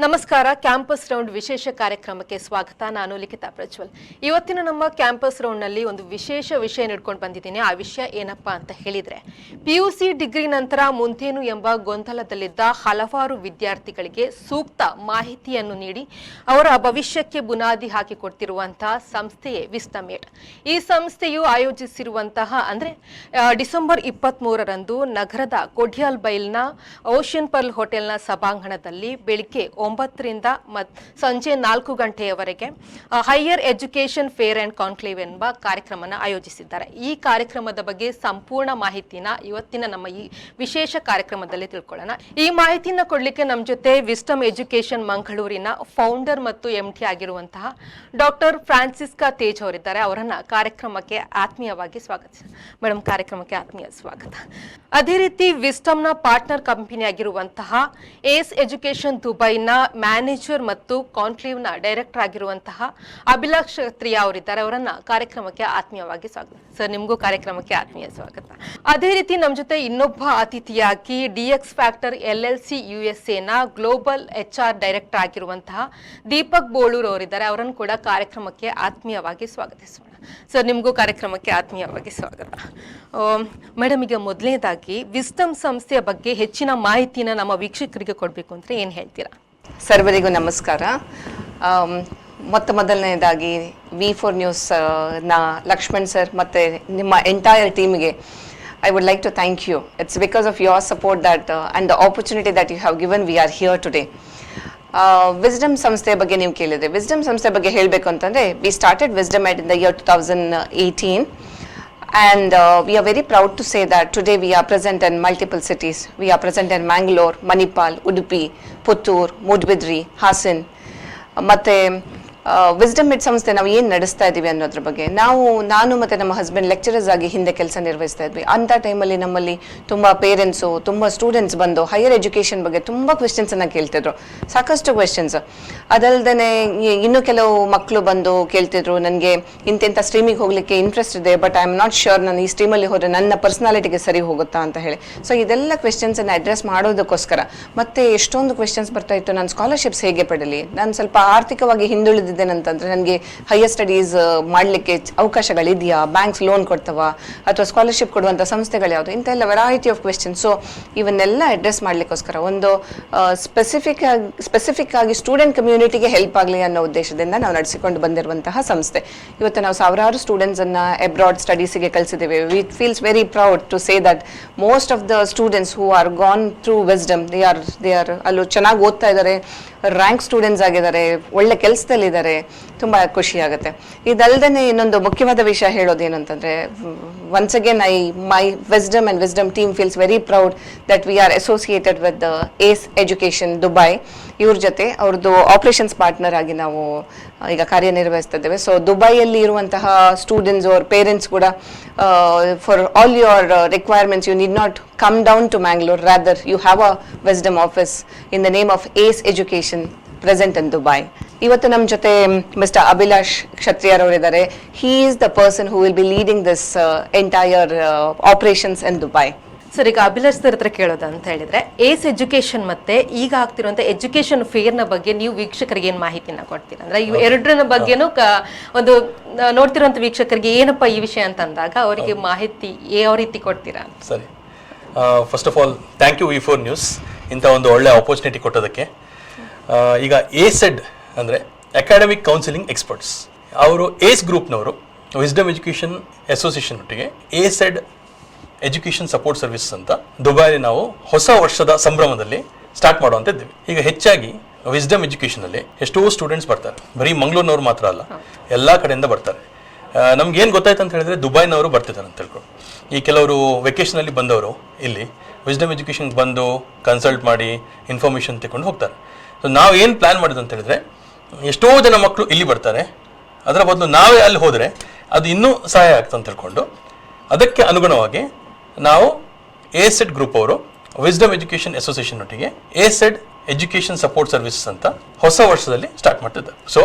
ನಮಸ್ಕಾರ. Campus round ವಿಶೇಷ ಕಾರ್ಯಕ್ರಮಕ್ಕೆ ಸ್ವಾಗತ. ನಾನು ಲಿಖಿತಾ ಪ್ರಜ್ವಲ್. ಇವತ್ತಿನ ನಮ್ಮ ಕ್ಯಾಂಪಸ್ ರೌಂಡ್ ನಲ್ಲಿ ಒಂದು ವಿಶೇಷ ವಿಷಯ ನೀಡ್ಕೊಂಡು ಬಂದಿದ್ದೀನಿ. ಆ ವಿಷಯ ಏನಪ್ಪಾ ಅಂತ ಹೇಳಿದ್ರೆ, PUC ಡಿಗ್ರಿ ನಂತರ ಮುಂದೇನು ಎಂಬ ಗೊಂದಲದಲ್ಲಿದ್ದ ಹಲವಾರು ವಿದ್ಯಾರ್ಥಿಗಳಿಗೆ ಸೂಕ್ತ ಮಾಹಿತಿಯನ್ನು ನೀಡಿ ಅವರ ಭವಿಷ್ಯಕ್ಕೆ ಬುನಾದಿ ಹಾಕಿಕೊಡ್ತಿರುವಂತಹ ಸಂಸ್ಥೆಯೇ ವಿಸ್ಡಮ್ ಏಟ್. ಈ ಸಂಸ್ಥೆಯು ಆಯೋಜಿಸಿರುವಂತಹ ಅಂದ್ರೆ ಡಿಸೆಂಬರ್ 23ರಂದು ನಗರದ ಕೊಡಿಯಾಲ್ ಬೈಲ್ನ ಓಷನ್ ಪರ್ಲ್ ಹೋಟೆಲ್ನ ಸಭಾಂಗಣದಲ್ಲಿ ಬೆಳಿಗ್ಗೆ 9ರಿಂದ ಸಂಜೆ 4 ಗಂಟೆಯವರೆಗೆ higher education fair and conclave ಎಂಬ ಕಾರ್ಯಕ್ರಮನ ಆಯೋಜಿಸಿದ್ದಾರೆ. ಈ ಕಾರ್ಯಕ್ರಮದ ಬಗ್ಗೆ ಸಂಪೂರ್ಣ ಮಾಹಿತಿನ ಇವತ್ತಿನ ನಮ್ಮ ಈ ವಿಶೇಷ ಕಾರ್ಯಕ್ರಮದಲ್ಲಿ ತಿಳ್ಕೊಳ್ಳೋಣ. ಈ ಮಾಹಿತಿನ ಕೊಡ್ಲಿಕ್ಕೆ ನಮ್ಮ ಜೊತೆ ವಿಸ್ಡಮ್ ಎಜುಕೇಶನ್ ಮಂಗಳೂರಿನ ಫೌಂಡರ್ ಮತ್ತು MD ಆಗಿರುವಂತಹ ಡಾಕ್ಟರ್ ಫ್ರಾನ್ಸಿಸ್ಕಾ ತೇಜ್ ಅವರಿದ್ದಾರೆ. ಅವರನ್ನ ಕಾರ್ಯಕ್ರಮಕ್ಕೆ ಆತ್ಮೀಯವಾಗಿ ಸ್ವಾಗತಿಸಿ. ಮೇಡಮ್, ಕಾರ್ಯಕ್ರಮಕ್ಕೆ ಆತ್ಮೀಯ ಸ್ವಾಗತ. ಅದೇ ರೀತಿ ವಿಸ್ಡಮ್ನ ಪಾರ್ಟ್ನರ್ ಕಂಪನಿ ಆಗಿರುವಂತಹ ಏಸ್ ಎಜುಕೇಶನ್ ದುಬೈನ ಮ್ಯಾನೇಜರ್ ಮತ್ತು ಕಾನ್ಕ್ಲೇವ್ನ ಡೈರೆಕ್ಟರ್ ಆಗಿರುವಂತಹ ಅಭಿಲಾಷ್ ಕ್ಷತ್ರಿಯ ಅವರಿದ್ದಾರೆ. ಅವರನ್ನ ಕಾರ್ಯಕ್ರಮಕ್ಕೆ ಆತ್ಮೀಯವಾಗಿ ಸ್ವಾಗತ. ಸರ್, ನಿಮಗೂ ಕಾರ್ಯಕ್ರಮಕ್ಕೆ ಆತ್ಮೀಯ ಸ್ವಾಗತ. ಅದೇ ರೀತಿ ನಮ್ಮ ಜೊತೆ ಇನ್ನೊಬ್ಬ ಅತಿಥಿಯಾಗಿ DX ಫ್ಯಾಕ್ಟರ್ LLC USA ನ ಗ್ಲೋಬಲ್ HR ಡೈರೆಕ್ಟರ್ ಆಗಿರುವಂತಹ ದೀಪಕ್ ಬೋಳೂರ್ ಅವರಿದ್ದಾರೆ. ಅವರನ್ನು ಕೂಡ ಕಾರ್ಯಕ್ರಮಕ್ಕೆ ಆತ್ಮೀಯವಾಗಿ ಸ್ವಾಗತಿಸೋಣ. ಸರ್, ನಿಮಗೂ ಕಾರ್ಯಕ್ರಮಕ್ಕೆ ಆತ್ಮೀಯವಾಗಿ ಸ್ವಾಗತ. ಮೇಡಮ್, ಈಗ ಮೊದಲನೇದಾಗಿ ವಿಸ್ಡಮ್ ಸಂಸ್ಥೆಯ ಬಗ್ಗೆ ಹೆಚ್ಚಿನ ಮಾಹಿತಿನ ನಮ್ಮ ವೀಕ್ಷಕರಿಗೆ ಕೊಡಬೇಕು ಅಂದ್ರೆ ಏನು ಹೇಳ್ತೀರಾ? ಸರ್ವರಿಗೂ ನಮಸ್ಕಾರ. ಮೊದಲನೇದಾಗಿ V4 ನ್ಯೂಸ್ ನ ಲಕ್ಷ್ಮಣ್ ಸರ್ ಮತ್ತು ನಿಮ್ಮ ಎಂಟೈರ್ ಟೀಮ್ಗೆ I would like to thank you. It's because of your support that and the opportunity that you have given we are here today. Wisdom ಸಂಸ್ಥೆ ಬಗ್ಗೆ ನೀವು ಕೇಳಿದ್ರೆ, ವಿಸ್ಡಮ್ ಸಂಸ್ಥೆ ಬಗ್ಗೆ ಹೇಳಬೇಕು ಅಂತಂದರೆ, we started wisdom eight in the year 2018 and we are very proud to say that today we are present in multiple cities. We are present in Mangalore, Manipal, Udupi, Puttur, Mudbidri, Hasan. ಮತ್ತೆ wisdom eight ಸಂಸ್ಥೆ ನಾವು ಏನು ನಡೆಸ್ತಾ ಇದ್ದೀವಿ ಅನ್ನೋದ್ರ ಬಗ್ಗೆ ನಾನು ಮತ್ತು ನಮ್ಮ ಹಸ್ಬೆಂಡ್ ಲೆಕ್ಚರರ್ಸ್ ಆಗಿ ಹಿಂದೆ ಕೆಲಸ ನಿರ್ವಹಿಸ್ತಾ ಇದ್ವಿ. ಅಂಥ ಟೈಮಲ್ಲಿ ನಮ್ಮಲ್ಲಿ ತುಂಬ ಪೇರೆಂಟ್ಸು, ತುಂಬ ಸ್ಟೂಡೆಂಟ್ಸ್ ಬಂದು ಹೈಯರ್ ಎಜುಕೇಷನ್ ಬಗ್ಗೆ ತುಂಬ ಕ್ವೆಶನ್ಸನ್ನು ಕೇಳ್ತಿದ್ರು, ಸಾಕಷ್ಟು ಕ್ವೆಶನ್ಸ್. ಅದಲ್ಲದೆ ಇನ್ನೂ ಕೆಲವು ಮಕ್ಕಳು ಬಂದು ಕೇಳ್ತಿದ್ರು, ನನಗೆ ಇಂಥ ಸ್ಟ್ರೀಮಿಗೆ ಹೋಗಲಿಕ್ಕೆ ಇಂಟ್ರೆಸ್ಟ್ ಇದೆ, but I am not sure ನಾನು ಈ ಸ್ಟ್ರೀಮಲ್ಲಿ ಹೋದರೆ ನನ್ನ ಪರ್ಸ್ನಾಲಿಟಿಗೆ ಸರಿ ಹೋಗುತ್ತಾ ಅಂತ ಹೇಳಿ. ಸೊ ಇದೆಲ್ಲ ಕ್ವೆಶನ್ಸನ್ನು ಅಡ್ರೆಸ್ ಮಾಡೋದಕ್ಕೋಸ್ಕರ ಮತ್ತೆ ಎಷ್ಟೊಂದು ಕ್ವೆಶನ್ಸ್ ಬರ್ತಾ ಇತ್ತು. ನಾನು ಸ್ಕಾಲರ್ಶಿಪ್ಸ್ ಹೇಗೆ ಪಡೀಲಿ, ನಾನು ಸ್ವಲ್ಪ ಆರ್ಥಿಕವಾಗಿ ಹಿಂದುಳಿದಿದ್ದೇನಂತಂದರೆ ನನಗೆ ಹೈಯರ್ ಸ್ಟಡೀಸ್ ಮಾಡಲಿಕ್ಕೆ ಅವಕಾಶಗಳಿದೆಯಾ, ಬ್ಯಾಂಕ್ಸ್ ಲೋನ್ ಕೊಡ್ತವ ಅಥವಾ ಸ್ಕಾಲರ್ಶಿಪ್ ಕೊಡುವಂಥ ಸಂಸ್ಥೆಗಳು ಯಾವುದು, ಇಂಥೆಲ್ಲ ವೆರೈಟಿ ಆಫ್ ಕ್ವೆಶನ್ಸ್. ಸೊ ಇವನ್ನೆಲ್ಲ ಅಡ್ರೆಸ್ ಮಾಡಲಿಕ್ಕೋಸ್ಕರ ಒಂದು ಸ್ಪೆಸಿಫಿಕ್ ಆಗಿ ಸ್ಟೂಡೆಂಟ್ ಕಮ್ಯುನಿಟಿಗೆ ಹೆಲ್ಪ್ ಆಗಲಿ ಅನ್ನೋ ಉದ್ದೇಶದಿಂದ ನಾವು ನಡೆಸಿಕೊಂಡು ಬಂದಿರುವಂತಹ ಸಂಸ್ಥೆ. ಇವತ್ತು ನಾವು ಸಾವಿರಾರು ಸ್ಟೂಡೆಂಟ್ಸನ್ನು ಅಬ್ರಾಡ್ ಸ್ಟಡೀಸಿಗೆ ಕಳಿಸಿದ್ದೇವೆ. We feels very proud to say that most of the students who are gone through Wisdom they are ಅಲ್ಲೂ ಚೆನ್ನಾಗಿ ಓದ್ತಾ ಇದ್ದಾರೆ, ರ್ಯಾಂಕ್ ಸ್ಟೂಡೆಂಟ್ಸ್ ಆಗಿದ್ದಾರೆ, ಒಳ್ಳೆ ಕೆಲಸದಲ್ಲಿದ್ದಾರೆ. ತುಂಬ ಖುಷಿ ಆಗುತ್ತೆ. ಇದಲ್ಲದೆ ಇನ್ನೊಂದು ಮುಖ್ಯವಾದ ವಿಷಯ ಹೇಳೋದೇನು ಅಂತಂದರೆ, once again my wisdom and wisdom team feels very proud that we are associated with ace education Dubai. ಇವ್ರ ಜೊತೆ ಅವ್ರದ್ದು ಆಪರೇಷನ್ಸ್ ಪಾರ್ಟ್ನರ್ ಆಗಿ ನಾವು ಈಗ ಕಾರ್ಯನಿರ್ವಹಿಸ್ತಾ ಇದ್ದೇವೆ. ಸೊ ದುಬೈಯಲ್ಲಿ ಇರುವಂತಹ ಸ್ಟೂಡೆಂಟ್ಸ್ ಅವ್ರ ಪೇರೆಂಟ್ಸ್ ಕೂಡ for all your requirements you need not come down to Mangalore, rather you have a wisdom office in the name of ACE Education present in Dubai. ಇವತ್ತು ನಮ್ಮ ಜೊತೆ ಮಿಸ್ಟರ್ ಅಭಿಲಾಷ್ ಕ್ಷತ್ರಿಯರ್ ಅವರಿದ್ದಾರೆ. He is the person who will be leading this entire operations in Dubai. Sir, ಈಗ Abhilash sir ಹತ್ರ ಕೇಳೋದಂತ ಹೇಳಿದ್ರೆ, ಏಸ್ education ಮತ್ತೆ ಈಗ ಆಗ್ತಿರುವಂತ education fair ನ ಬಗ್ಗೆ ನೀವು ವೀಕ್ಷಕರಿಗೆ ಏನು ಮಾಹಿತಿನ ಕೊಡ್ತೀರಾ? ಅಂದ್ರೆ ಇವು ಎರಡರ ಬಗ್ಗೆನೂ ಒಂದು ನೋಡ್ತಿರುವಂತ ವೀಕ್ಷಕರಿಗೆ ಏನಪ್ಪಾ ಈ ವಿಷಯ ಅಂತ ಅಂದಾಗ ಅವರಿಗೆ ಮಾಹಿತಿ ಯಾವ ರೀತಿ ಕೊಡ್ತೀರಾ? ಸರಿ, first of all thank you V4 news ಇಂಥ ಒಂದು ಒಳ್ಳೆ ಆಪರ್ಚುನಿಟಿ ಕೊಟ್ಟೋದಕ್ಕೆ. ಈಗ ACED ಅಂದರೆ ಅಕಾಡೆಮಿಕ್ ಕೌನ್ಸಿಲಿಂಗ್ ಎಕ್ಸ್ಪರ್ಟ್ಸ್, ಅವರು ಏಸ್ ಗ್ರೂಪ್ನವರು ವಿಸ್ಡಮ್ ಎಜುಕೇಷನ್ ಅಸೋಸಿಯೇಷನ್ ಒಟ್ಟಿಗೆ ACED ಎಜುಕೇಷನ್ ಸಪೋರ್ಟ್ ಸರ್ವಿಸ್ ಅಂತ ದುಬೈಲಿ ನಾವು ಹೊಸ ವರ್ಷದ ಸಂಭ್ರಮದಲ್ಲಿ ಸ್ಟಾರ್ಟ್ ಮಾಡುವಂತಿದ್ದೀವಿ. ಈಗ ಹೆಚ್ಚಾಗಿ ವಿಸ್ಡಮ್ ಎಜುಕೇಷನಲ್ಲಿ ಎಷ್ಟೋ ಸ್ಟೂಡೆಂಟ್ಸ್ ಬರ್ತಾರೆ, ಬರೀ ಮಂಗಳೂರಿನವ್ರು ಮಾತ್ರ ಅಲ್ಲ, ಎಲ್ಲ ಕಡೆಯಿಂದ ಬರ್ತಾರೆ. ನಮ್ಗೇನು ಗೊತ್ತಾಯ್ತು ಅಂತ ಹೇಳಿದ್ರೆ ದುಬೈನವರು ಬರ್ತಿದ್ದಾರೆ ಅಂತ ತಿಳ್ಕೊಂಡು. ಈ ಕೆಲವರು ವೆಕೇಷನಲ್ಲಿ ಬಂದವರು ಇಲ್ಲಿ ವಿಸ್ಡಮ್ ಎಜುಕೇಷನ್ಗೆ ಬಂದು ಕನ್ಸಲ್ಟ್ ಮಾಡಿ ಇನ್ಫಾರ್ಮೇಷನ್ ತಗೊಂಡು ಹೋಗ್ತಾರೆ. ಸೊ ನಾವು ಏನು ಪ್ಲ್ಯಾನ್ ಮಾಡಿದ್ದು ಅಂತ ಹೇಳಿದ್ರೆ, ಎಷ್ಟೋ ಜನ ಮಕ್ಕಳು ಇಲ್ಲಿ ಬರ್ತಾರೆ, ಅದರ ಬದಲು ನಾವೇ ಅಲ್ಲಿ ಹೋದರೆ ಅದು ಇನ್ನೂ ಸಹಾಯ ಆಗ್ತದೆ ಅಂತ ತಿಳ್ಕೊಂಡು ಅದಕ್ಕೆ ಅನುಗುಣವಾಗಿ ನಾವು ACED ಗ್ರೂಪ್ ಅವರು ವಿಸ್ಡಮ್ ಎಜುಕೇಷನ್ ಅಸೋಸಿಯೇಷನ್ ಒಟ್ಟಿಗೆ ACED ಎಜುಕೇಷನ್ ಸಪೋರ್ಟ್ ಸರ್ವಿಸಸ್ ಅಂತ ಹೊಸ ವರ್ಷದಲ್ಲಿ ಸ್ಟಾರ್ಟ್ ಮಾಡ್ತಿದ್ದಾರೆ. So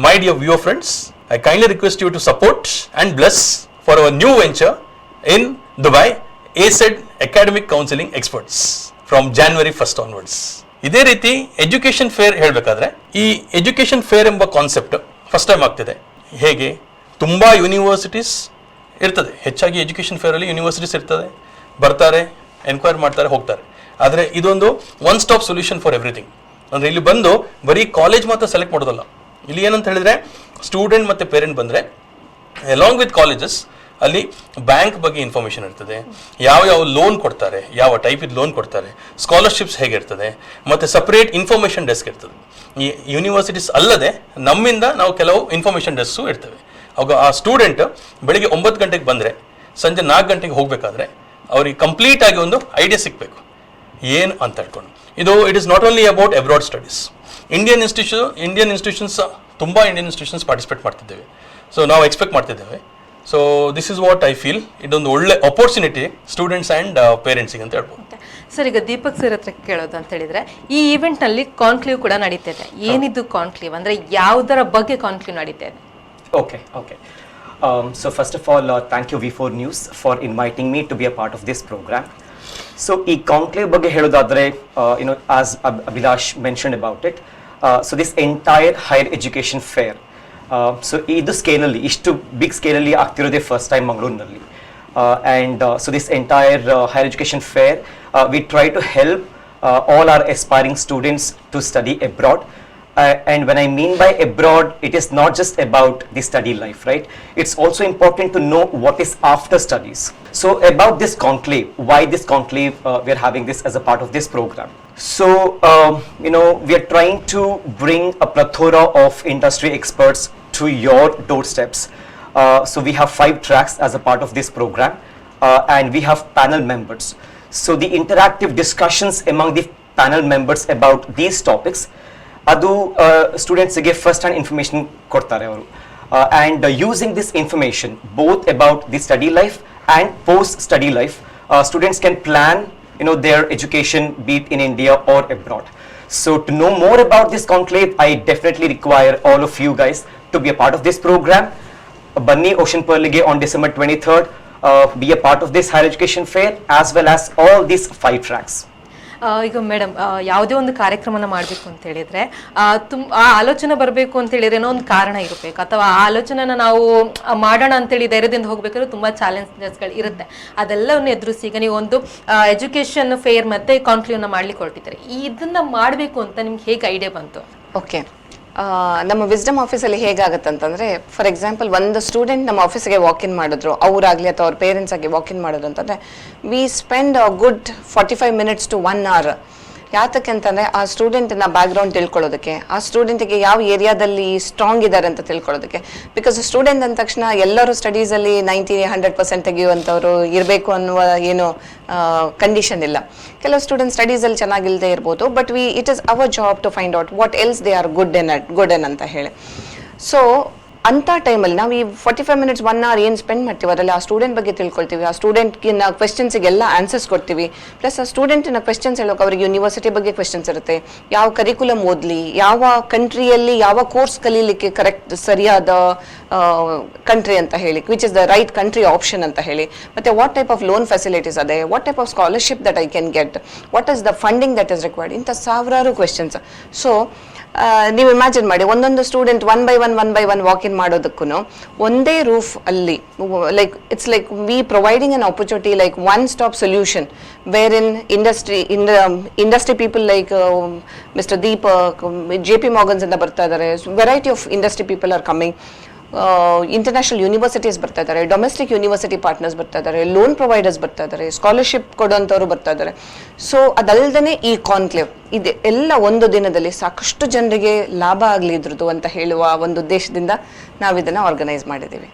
my dear viewer friends, I kindly request you to support and bless for our new venture in Dubai, ACED Academic Counseling Experts from January 1st onwards. ಇದೇ ರೀತಿ education fair ಹೇಳಬೇಕಾದ್ರೆ ಈ education fair ಎಂಬ concept first time ಆಗ್ತಿದೆ. ಹೇಗೆ ತುಂಬ universities ಇರ್ತದೆ, ಹೆಚ್ಚಾಗಿ ಎಜುಕೇಷನ್ ಫೇರಲ್ಲಿ ಯೂನಿವರ್ಸಿಟೀಸ್ ಇರ್ತದೆ, ಬರ್ತಾರೆ, ಎನ್ಕ್ವೈರ್ ಮಾಡ್ತಾರೆ, ಹೋಗ್ತಾರೆ. ಆದರೆ ಇದೊಂದು one stop solution for everything. ಅಂದರೆ ಇಲ್ಲಿ ಬಂದು ಬರೀ ಕಾಲೇಜ್ ಮಾತ್ರ ಸೆಲೆಕ್ಟ್ ಮಾಡೋದಲ್ಲ. ಇಲ್ಲಿ ಏನಂತ ಹೇಳಿದ್ರೆ ಸ್ಟೂಡೆಂಟ್ ಮತ್ತು ಪೇರೆಂಟ್ ಬಂದರೆ ಅಲಾಂಗ್ ವಿತ್ ಕಾಲೇಜಸ್ ಅಲ್ಲಿ ಬ್ಯಾಂಕ್ ಬಗ್ಗೆ ಇನ್ಫಾರ್ಮೇಷನ್ ಇರ್ತದೆ, ಯಾವ ಲೋನ್ ಕೊಡ್ತಾರೆ, ಯಾವ ಟೈಪಿದ ಲೋನ್ ಕೊಡ್ತಾರೆ, ಸ್ಕಾಲರ್ಶಿಪ್ಸ್ ಹೇಗಿರ್ತದೆ, ಮತ್ತು ಸಪ್ರೇಟ್ ಇನ್ಫಾರ್ಮೇಷನ್ ಡೆಸ್ಕ್ ಇರ್ತದೆ. ಈ ಯೂನಿವರ್ಸಿಟೀಸ್ ಅಲ್ಲದೆ ನಮ್ಮಿಂದ ನಾವು ಕೆಲವು ಇನ್ಫಾರ್ಮೇಷನ್ ಡೆಸ್ಕು ಇರ್ತವೆ. ಅವಾಗ ಆ ಸ್ಟೂಡೆಂಟ್ ಬೆಳಿಗ್ಗೆ 9 ಗಂಟೆಗೆ ಬಂದರೆ ಸಂಜೆ 4 ಗಂಟೆಗೆ ಹೋಗಬೇಕಾದ್ರೆ ಅವ್ರಿಗೆ ಕಂಪ್ಲೀಟ್ ಆಗಿ ಒಂದು ಐಡಿಯಾ ಸಿಗಬೇಕು ಏನು ಅಂತ ಹೇಳ್ಕೊಂಡು. It is not only about abroad studies. Indian institutions ತುಂಬ ಇಂಡಿಯನ್ ಇನ್ಸ್ಟಿಟ್ಯೂಷನ್ಸ್ ಪಾರ್ಟಿಸಿಪೇಟ್ ಮಾಡ್ತಿದ್ದೇವೆ. ಸೊ ನಾವು ಎಕ್ಸ್ಪೆಕ್ಟ್ ಮಾಡ್ತಿದ್ದೇವೆ. So this is what I feel. ಇದೊಂದು ಒಳ್ಳೆ ಅಪರ್ಚುನಿಟಿ ಸ್ಟೂಡೆಂಟ್ಸ್ ಆ್ಯಂಡ್ ಪೇರೆಂಟ್ಸಿಗೆ ಅಂತ ಹೇಳ್ಬೋದು. ಸರ್, ಈಗ ದೀಪಕ್ ಸರ್ ಹತ್ರ ಕೇಳೋದು ಅಂತ ಹೇಳಿದ್ರೆ, ಈ ಇವೆಂಟ್ನಲ್ಲಿ ಕಾನ್ಕ್ಲೇವ್ ಕೂಡ ನಡೀತಾ ಇದೆ. ಏನಿದು ಕಾನ್ಕ್ಲೇವ್ ಅಂದರೆ ಯಾವುದರ ಬಗ್ಗೆ ಕಾನ್ಕ್ಲೇವ್ ನಡೀತಾ ಇದೆ? Okay. So first of all, thank you V4 News for inviting me to be a part of this program. So ಈ conclave ಬಗ್ಗೆ ಹೇಳೋದಾದ್ರೆ, as Abhilash mentioned about it, so this entire higher education fair, so ಇದು ಸ್ಕೇಲಲ್ಲಿ, ಇಷ್ಟು big ಸ್ಕೇಲಲ್ಲಿ ಆಗ್ತಿರೋದೇ first time ಮಂಗಳೂರಿನಲ್ಲಿ. And so this entire higher education fair, we try to help all our aspiring students to study abroad. And when I mean by abroad, it is not just about the study life, right? It's also important to know what is after studies. So about this conclave, why this conclave, we are having this as a part of this program. So, we are trying to bring a plethora of industry experts to your doorsteps. So we have 5 tracks as a part of this program, and we have panel members. So the interactive discussions among the panel members about these topics, ಅದು ಸ್ಟೂಡೆಂಟ್ಸ್ಗೆ first hand information ಕೊಡ್ತಾರೆ ಅವರು. And using this information both about the study life and post study life, students can plan their education, be it in India or abroad. So to know more about this conclave, I definitely require all of you guys to be a part of this program. Banni Ocean Pearlige on December 23rd, be a part of this higher education fair as well as all these 5 tracks. ಈಗ madam, ಯಾವುದೇ ಒಂದು ಕಾರ್ಯಕ್ರಮನ ಮಾಡಬೇಕು ಅಂತ ಹೇಳಿದ್ರೆ ಆ ಆಲೋಚನೆ ಬರಬೇಕು ಅಂತ ಹೇಳಿದ್ರೆ ಏನೋ ಒಂದು ಕಾರಣ ಇರಬೇಕು, ಅಥವಾ ಆ ಆಲೋಚನೆನ ನಾವು ಮಾಡೋಣ ಅಂತೇಳಿ ಧೈರ್ಯದಿಂದ ಹೋಗ್ಬೇಕಾದ್ರೆ ತುಂಬ ಚಾಲೆಂಜಸ್ಗಳು ಇರುತ್ತೆ. ಅದೆಲ್ಲವನ್ನು ಎದುರಿಸಿ ಈಗ ನೀವು ಒಂದು ಎಜುಕೇಷನ್ ಫೇರ್ ಮತ್ತೆ ಕಾನ್ಕ್ಲೇವ್ನ ಮಾಡ್ಲಿಕ್ಕೆ ಹೊರಟಿದ್ದಾರೆ. ಇದನ್ನ ಮಾಡಬೇಕು ಅಂತ ನಿಮ್ಗೆ ಹೇಗೆ ಐಡಿಯಾ ಬಂತು? ಓಕೆ, ನಮ್ಮ ವಿಸ್ಡಮ್ ಆಫೀಸಲ್ಲಿ ಹೇಗಾಗತ್ತಂತಂದರೆ, ಫಾರ್ ಎಕ್ಸಾಂಪಲ್ ಒಂದು ಸ್ಟೂಡೆಂಟ್ ನಮ್ಮ ಆಫೀಸಿಗೆ ವಾಕ್ ಇನ್ ಮಾಡಿದ್ರು, ಅವರಾಗಲಿ ಅಥವಾ ಅವ್ರ ಪೇರೆಂಟ್ಸ್ ಆಗಿ ವಾಕ್ ಇನ್ ಮಾಡಿದ್ರು ಅಂತಂದರೆ, we spend a good 45 minutes to 1 hour. ಯಾತಕ್ಕೆ ಅಂತಂದರೆ ಆ ಸ್ಟೂಡೆಂಟ್ನ ಬ್ಯಾಕ್ಗ್ರೌಂಡ್ ತಿಳ್ಕೊಳ್ಳೋದಕ್ಕೆ, ಆ ಸ್ಟೂಡೆಂಟಿಗೆ ಯಾವ ಏರಿಯಾದಲ್ಲಿ ಸ್ಟ್ರಾಂಗ್ ಇದ್ದಾರೆ ಅಂತ ತಿಳ್ಕೊಳ್ಳೋದಕ್ಕೆ. ಬಿಕಾಸ್ ಸ್ಟೂಡೆಂಟ್ ಅಂದ ತಕ್ಷಣ ಎಲ್ಲರೂ ಸ್ಟಡೀಸಲ್ಲಿ 90-100% ತೆಗೆಯುವಂಥವ್ರು ಇರಬೇಕು ಅನ್ನುವ ಏನು ಕಂಡೀಷನ್ ಇಲ್ಲ. ಕೆಲವು ಸ್ಟೂಡೆಂಟ್ ಸ್ಟಡೀಸಲ್ಲಿ ಚೆನ್ನಾಗಿಲ್ಲದೆ ಇರ್ಬೋದು, but it is our job to find out what else they are good in ಅಂತ ಹೇಳಿ. ಸೊ ಅಂಥ ಟೈಮಲ್ಲಿ ನಾವು ಈ 45 minutes 1 hour ಏನು ಸ್ಪೆಂಡ್ ಮಾಡ್ತೀವಿ ಅದರಲ್ಲಿ ಆ ಸ್ಟೂಡೆಂಟ್ ಬಗ್ಗೆ ತಿಳ್ಕೊಳ್ತೀವಿ, ಆ ಸ್ಟೂಡೆಂಟ್ಗಿನ ಕ್ವೆಶನ್ಸಿಗೆಲ್ಲ ಆನ್ಸರ್ಸ್ ಕೊಡ್ತೀವಿ. ಪ್ಲಸ್ ಆ ಸ್ಟೂಡೆಂಟಿನ ಕ್ವೆಶನ್ಸ್ ಹೇಳೋಕೆ ಅವ್ರಿಗೆ ಯೂನಿವರ್ಸಿಟಿ ಬಗ್ಗೆ ಕ್ವೆಶನ್ಸ್ ಇರುತ್ತೆ, ಯಾವ ಕರಿಕ್ಯುಲಮ್ ಓದಲಿ, ಯಾವ ಕಂಟ್ರಿಯಲ್ಲಿ ಯಾವ ಕೋರ್ಸ್ ಕಲೀಲಿಕ್ಕೆ ಸರಿಯಾದ ಕಂಟ್ರಿ ಅಂತ ಹೇಳಿ, which is the right country option ಅಂತ ಹೇಳಿ, ಮತ್ತು what type of loan facilities ಅದೇ, what type of scholarship that I can get, what is the funding that is required, ಇಂಥ ಸಾವಿರಾರು ಕ್ವೆಶನ್ಸ್. ಸೊ ನೀವು ಇಮ್ಯಾಜಿನ್ ಮಾಡಿ, ಒಂದೊಂದು student one by one walk in ಮಾಡೋದಕ್ಕೂ ಒಂದೇ ರೂಫ್ ಅಲ್ಲಿ, like it's like we providing an opportunity like one stop solution where in industry people like mister Deepak, JP Morgans ಅಂತ ಬರ್ತಾ ಇದ್ದಾರೆ, variety of industry people are coming, international universities ಬರ್ತಾ ಇದ್ದಾರೆ, domestic university partners ಬರ್ತಾ ಇದ್ದಾರೆ, loan providers ಬರ್ತಾ ಇದ್ದಾರೆ, scholarship ಕೊಡೋಂಥವ್ರು ಬರ್ತಾ ಇದ್ದಾರೆ. ಸೊ ಅದಲ್ಲದೆ ಈ ಕಾನ್ಕ್ಲೇವ್ ಇದೆ ಎಲ್ಲ ಒಂದು ದಿನದಲ್ಲಿ ಸಾಕಷ್ಟು ಜನರಿಗೆ ಲಾಭ ಆಗಲಿ ಇದ್ರದ್ದು ಅಂತ ಹೇಳುವ ಒಂದು ಉದ್ದೇಶದಿಂದ ನಾವು ಇದನ್ನು ಆರ್ಗನೈಸ್ ಮಾಡಿದ್ದೀವಿ.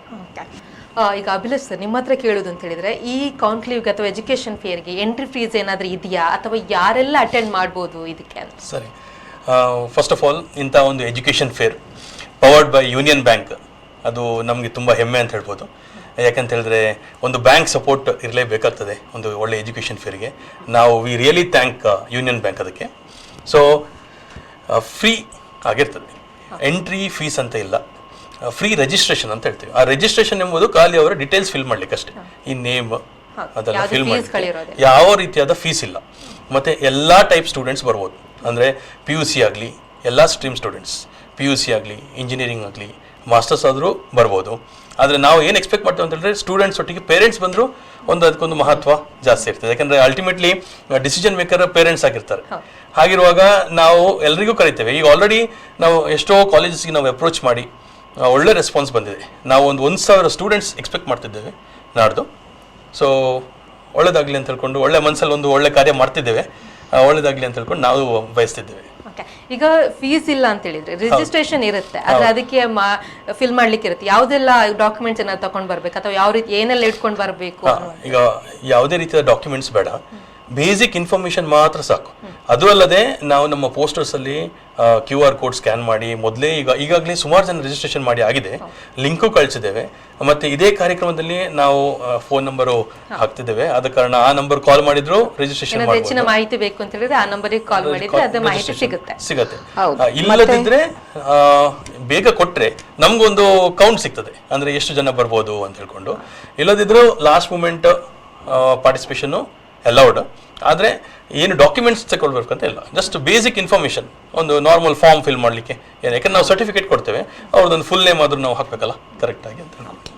ಈಗ ಅಭಿಲಾಷ್ ಸರ್, ನಿಮ್ಮ ಹತ್ರ ಕೇಳೋದು ಅಂತ ಹೇಳಿದ್ರೆ, ಈ ಕಾನ್ಕ್ಲೇವ್ಗೆ ಅಥವಾ ಎಜುಕೇಷನ್ ಫೇರ್ಗೆ ಎಂಟ್ರಿ ಫೀಸ್ ಏನಾದರೂ ಇದೆಯಾ, ಅಥವಾ ಯಾರೆಲ್ಲ ಅಟೆಂಡ್ ಮಾಡ್ಬೋದು ಇದಕ್ಕೆ ಅಂತ? ಸರಿ, ಫಸ್ಟ್ ಆಫ್ ಆಲ್ ಇಂಥ ಒಂದು education fair powered by union bank, ಅದು ನಮಗೆ ತುಂಬ ಹೆಮ್ಮೆ ಅಂತ ಹೇಳ್ಬೋದು. ಯಾಕಂತ ಹೇಳಿದ್ರೆ ಒಂದು ಬ್ಯಾಂಕ್ ಸಪೋರ್ಟ್ ಇರಲೇಬೇಕಾಗ್ತದೆ ಒಂದು ಒಳ್ಳೆ ಎಜುಕೇಷನ್ ಫೇರ್ಗೆ. ನಾವು we really thank union bank ಅದಕ್ಕೆ. ಸೊ ಫ್ರೀ ಆಗಿರ್ತದೆ, ಎಂಟ್ರಿ ಫೀಸ್ ಅಂತ ಇಲ್ಲ, ಫ್ರೀ ರಿಜಿಸ್ಟ್ರೇಷನ್ ಅಂತ ಹೇಳ್ತೀವಿ. ಆ ರಿಜಿಸ್ಟ್ರೇಷನ್ ಎಂಬುದು ಖಾಲಿ ಅವರ ಡೀಟೇಲ್ಸ್ ಫಿಲ್ ಮಾಡ್ಲಿಕ್ಕೆ ಅಷ್ಟೇ, ಈ ನೇಮ್ ಅದೆಲ್ಲ ಫಿಲ್ ಮಾಡಿ ಯಾವ ರೀತಿಯಾದ ಫೀಸ್ ಇಲ್ಲ. ಮತ್ತು ಎಲ್ಲ ಟೈಪ್ ಸ್ಟೂಡೆಂಟ್ಸ್ ಬರ್ಬೋದು, ಅಂದರೆ ಪಿ ಯು ಸಿ ಆಗಲಿ ಎಲ್ಲ stream students, P U C ಆಗಲಿ ಇಂಜಿನಿಯರಿಂಗ್ ಆಗಲಿ ಮಾಸ್ಟರ್ಸ್ ಆದರೂ ಬರ್ಬೋದು. ಆದರೆ ನಾವು ಏನು ಎಕ್ಸ್ಪೆಕ್ಟ್ ಮಾಡ್ತೀವಿ ಅಂತ ಹೇಳಿದ್ರೆ ಸ್ಟೂಡೆಂಟ್ಸ್ ಒಟ್ಟಿಗೆ ಪೇರೆಂಟ್ಸ್ ಬಂದರೂ ಅದಕ್ಕೊಂದು ಮಹತ್ವ ಜಾಸ್ತಿ ಇರ್ತದೆ. ಯಾಕಂದರೆ ಅಲ್ಟಿಮೇಟ್ಲಿ ಡಿಸಿಷನ್ ಮೇಕರ್ ಪೇರೆಂಟ್ಸ್ ಆಗಿರ್ತಾರೆ. ಹಾಗಿರುವಾಗ ನಾವು ಎಲ್ರಿಗೂ ಕರಿತೇವೆ. ಈಗ ಆಲ್ರೆಡಿ ನಾವು ಎಷ್ಟೋ ಕಾಲೇಜಸ್ಗೆ ನಾವು ಅಪ್ರೋಚ್ ಮಾಡಿ ಒಳ್ಳೆ ರೆಸ್ಪಾನ್ಸ್ ಬಂದಿದೆ. ನಾವು 1,000 ಸ್ಟೂಡೆಂಟ್ಸ್ ಎಕ್ಸ್ಪೆಕ್ಟ್ ಮಾಡ್ತಿದ್ದೇವೆ ನಾಡ್ದು. ಸೊ ಒಳ್ಳೇದಾಗಲಿ ಅಂತ ಹೇಳ್ಕೊಂಡು ಒಳ್ಳೆ ಮನಸ್ಸಲ್ಲಿ ಒಂದು ಒಳ್ಳೆ ಕಾರ್ಯ ಮಾಡ್ತಿದ್ದೇವೆ. ಒಳ್ಳೇದಾಗಲಿ ಅಂತ ಹೇಳ್ಕೊಂಡು ನಾವು ಬಯಸ್ತಿದ್ದೇವೆ. ಈಗ ಫೀಸ್ ಇಲ್ಲ ಅಂತ ಹೇಳಿದ್ರೆ ರಿಜಿಸ್ಟ್ರೇಷನ್ ಇರುತ್ತೆ, ಆದ್ರೆ ಅದಕ್ಕೆ ಫಿಲ್ ಮಾಡ್ಲಿಕ್ಕೆ ಇರುತ್ತೆ. ಯಾವ್ದೆಲ್ಲ ಡಾಕ್ಯುಮೆಂಟ್ಸ್ ಏನಾದ್ರು ತಗೊಂಡ್ ಬರ್ಬೇಕು ಅಥವಾ ಯಾವ ರೀತಿ ಏನೆಲ್ಲ ಇಟ್ಕೊಂಡು ಬರಬೇಕು? ಈಗ ಯಾವುದೇ ರೀತಿಯ ಡಾಕ್ಯುಮೆಂಟ್ಸ್ ಬೇಡ, ಬೇಸಿಕ್ ಇನ್ಫಾರ್ಮೇಶನ್ ಮಾತ್ರ ಸಾಕು. ಅದು ಅಲ್ಲದೆ ನಾವು ನಮ್ಮ ಪೋಸ್ಟರ್ಸ್ ಅಲ್ಲಿ QR ಕೋಡ್ ಸ್ಕ್ಯಾನ್ ಮಾಡಿ ಮೊದಲೇ ಈಗಾಗಲೇ ಸುಮಾರು ಜನ ರಿಜಿಸ್ಟ್ರೇಷನ್ ಮಾಡಿ ಆಗಿದೆ, ಲಿಂಕು ಕಳಿಸಿದ್ದೇವೆ. ಮತ್ತೆ ಇದೇ ಕಾರ್ಯಕ್ರಮದಲ್ಲಿ ನಾವು ಫೋನ್ ನಂಬರು ಹಾಕ್ತಿದ್ದೇವೆ. ಆದ ಕಾರಣ ಆ ನಂಬರ್ ಕಾಲ್ ಮಾಡಿದ್ರು ರಿಜಿಸ್ಟ್ರೇಷನ್ ಹೆಚ್ಚಿನ ಮಾಹಿತಿ ಬೇಕು ಅಂತ ಹೇಳಿದ್ರೆ ಆ ನಂಬರಿಗೆ ಕಾಲ್ ಮಾಡಿದ್ರೆ ಅದೇ ಮಾಹಿತಿ ಸಿಗುತ್ತೆ. ಇಲ್ಲದಿದ್ರೆ ಬೇಗ ಕೊಟ್ರೆ ನಮ್ಗೊಂದು ಕೌಂಟ್ ಸಿಗ್ತದೆ, ಅಂದ್ರೆ ಎಷ್ಟು ಜನ ಬರ್ಬೋದು ಅಂತ ಹೇಳ್ಕೊಂಡು. ಇಲ್ಲದಿದ್ರು ಲಾಸ್ಟ್ ಮೂಮೆಂಟ್ ಪಾರ್ಟಿಸಿಪೇಷನ್ ಅಲೌಡ್. ಆದರೆ ಏನು ಡಾಕ್ಯುಮೆಂಟ್ಸ್ ತಗೊಳ್ಬೇಕಂತ ಇಲ್ಲ, ಜಸ್ಟ್ ಬೇಸಿಕ್ ಇನ್ಫಾರ್ಮೇಷನ್, ಒಂದು ನಾರ್ಮಲ್ ಫಾರ್ಮ್ ಫಿಲ್ ಮಾಡಲಿಕ್ಕೆ ಏನು, ಯಾಕಂದ್ರೆ ನಾವು ಸರ್ಟಿಫಿಕೇಟ್ ಕೊಡ್ತೇವೆ, ಅವ್ರದ್ದೊಂದು ಫುಲ್ ನೇಮ್ ಆದ್ರೂ ನಾವು ಹಾಕಬೇಕಲ್ಲ ಕರೆಕ್ಟಾಗಿ ಅಂತ ಹೇಳ್ಕೊಂಡು.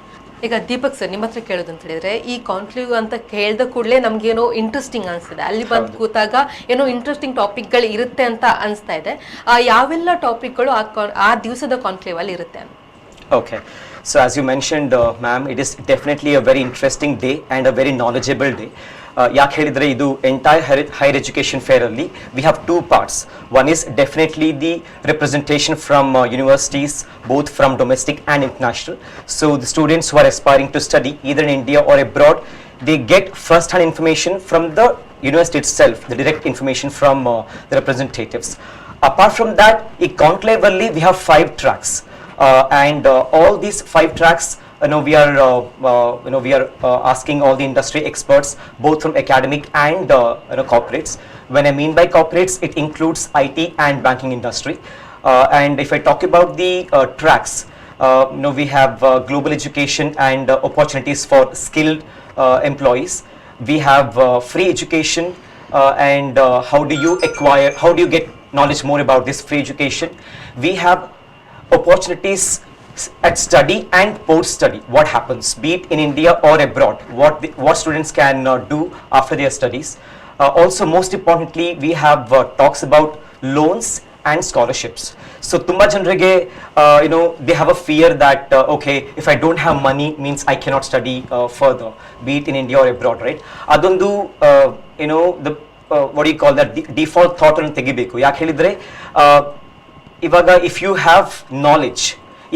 ಈಗ ದೀಪಕ್ ಸರ್, ನಿಮ್ಮ ಹತ್ರ ಕೇಳೋದು ಅಂತ ಹೇಳಿದ್ರೆ ಈ ಕಾನ್ಕ್ಲೇವ್ ಅಂತ ಕೇಳಿದ ಕೂಡಲೇ ನಮ್ಗೇನೋ ಇಂಟ್ರೆಸ್ಟಿಂಗ್ ಅನಿಸ್ತದೆ. ಅಲ್ಲಿ ಬಂದು ಕೂತಾಗ ಏನೋ ಇಂಟ್ರೆಸ್ಟಿಂಗ್ ಟಾಪಿಕ್ಗಳು ಇರುತ್ತೆ ಅಂತ ಅನಿಸ್ತಾ ಇದೆ. ಯಾವೆಲ್ಲ ಟಾಪಿಕ್ಗಳು ಆ ದಿವಸದ ಕಾನ್ಕ್ಲೇವ್ ಅಲ್ಲಿ ಇರುತ್ತೆ? Okay. So as you mentioned, ma'am, it is definitely a very interesting day and a very knowledgeable day. ಯಾಕೆ ಹೇಳಿದ್ರೆ ಇದು ಎಂಟೈರ್ ಹೈಯರ್ ಎಜುಕೇಷನ್ ಫೇರ್ ಅಲ್ಲಿ we have two parts. One is definitely the representation from universities, both from domestic and international. So the students who are aspiring to study either in India or abroad, they get first-hand information from the university itself, the direct information from the representatives. Apart from that, in conclave alli we have 5 tracks. And all these 5 tracks, we are asking all the industry experts, both from academic and corporates. When I mean by corporates, it includes IT and banking industry. And if I talk about the tracks, we have global education and opportunities for skilled employees. We have free education and how do you get knowledge more about this free education. We have opportunities at study and post study, what happens be it in India or abroad, what students can do after their studies. Also most importantly, we have talks about loans and scholarships. So tumba janrige they have a fear that okay, if I don't have money means I cannot study further, be it in India or abroad, right? Adondu the what do you call that, default thought on tegibeku. Yake helidre ivaga if you have knowledge,